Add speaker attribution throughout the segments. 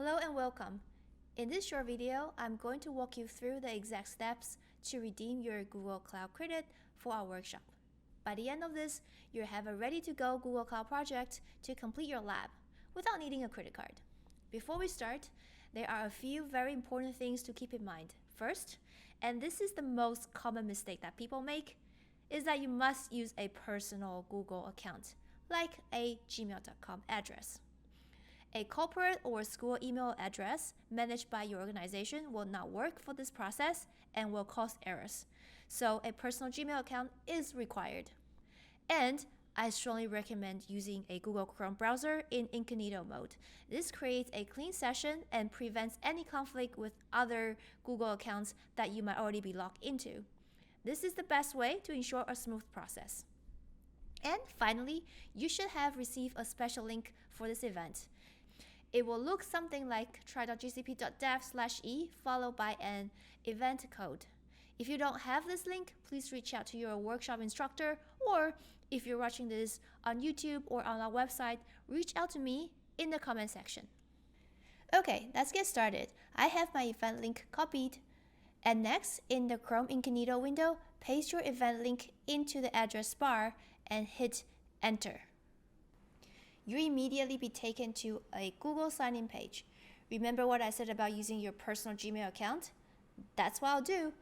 Speaker 1: Hello and welcome. In this short video, I'm going to walk you through the exact steps to redeem your Google Cloud credit for our workshop. By the end of this, you'll have a ready-to-go Google Cloud project to complete your lab without needing a credit card. Before we start, there are a few very important things to keep in mind. First, and this is the most common mistake that people make, is that you must use a personal Google account, like a gmail.com address. A corporate or school email address managed by your organization will not work for this process and will cause errors. So a personal Gmail account is required. And I strongly recommend using a Google Chrome browser in incognito mode. This creates a clean session and prevents any conflict with other Google accounts that you might already be logged into. This is the best way to ensure a smooth process. And finally, you should have received a special link for this event. It will look something like try.gcp.dev/e followed by an event code. If you don't have this link, please reach out to your workshop instructor, or if you're watching this on YouTube or on our website, reach out to me in the comment section. Okay, let's get started. I have my event link copied. And next, in the Chrome Incognito window, paste your event link into the address bar and hit enter. You'll immediately be taken to a Google sign-in page. Remember what I said about using your personal Gmail account? That's what I'll do.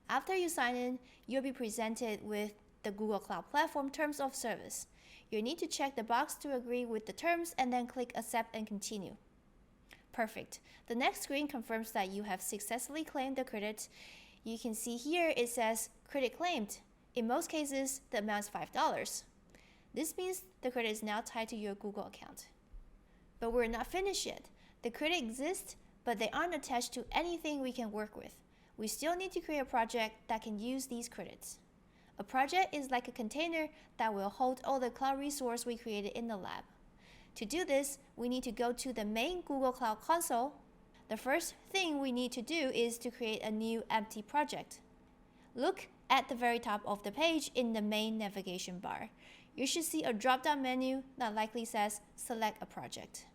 Speaker 1: After you sign in, you'll be presented with the Google Cloud Platform Terms of Service. You'll need to check the box to agree with the terms and then click Accept and Continue. Perfect. The next screen confirms that you have successfully claimed the credit. You can see here it says credit claimed. In most cases, the amount is $5. This means the credit is now tied to your Google account. But we're not finished yet. The credit exists, but they aren't attached to anything we can work with. We still need to create a project that can use these credits. A project is like a container that will hold all the cloud resource we created in the lab. To do this, we need to go to the main Google Cloud console. The first thing we need to do is to create a new empty project. Look at the very top of the page in the main navigation bar. You should see a drop-down menu that likely says Select a Project.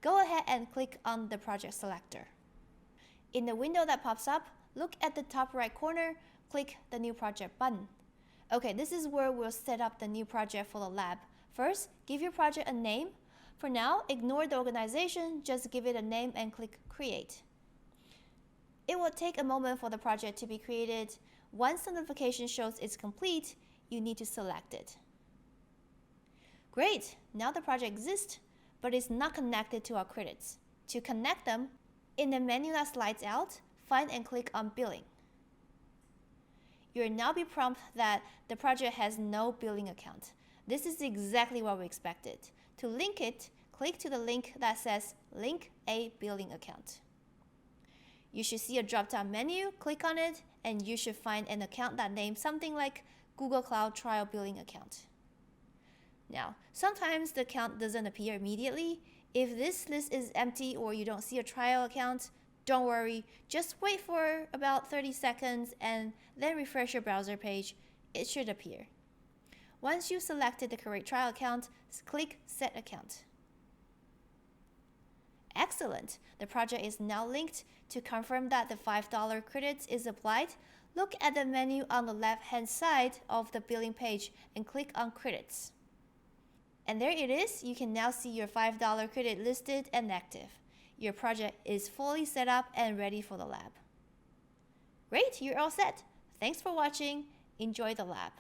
Speaker 1: Go ahead and click on the project selector. In the window that pops up, look at the top right corner, click the New Project button. Okay, this is where we'll set up the new project for the lab. First, give your project a name. For now, ignore the organization, just give it a name and click Create. It will take a moment for the project to be created. Once the notification shows it's complete, you need to select it. Great, now the project exists, but it's not connected to our credits. To connect them, in the menu that slides out, find and click on Billing. You'll now be prompted that the project has no billing account. This is exactly what we expected. To link it, click to the link that says Link a Billing Account. You should see a drop-down menu, click on it, and you should find an account that names something like Google Cloud Trial Billing Account. Now, sometimes the account doesn't appear immediately. If this list is empty or you don't see a trial account, don't worry. Just wait for about 30 seconds and then refresh your browser page. It should appear. Once you've selected the correct trial account, click Set Account. Excellent! The project is now linked. To confirm that the $5 credits is applied, look at the menu on the left-hand side of the billing page and click on Credits. And there it is. You can now see your $5 credit listed and active. Your project is fully set up and ready for the lab. Great, you're all set. Thanks for watching. Enjoy the lab.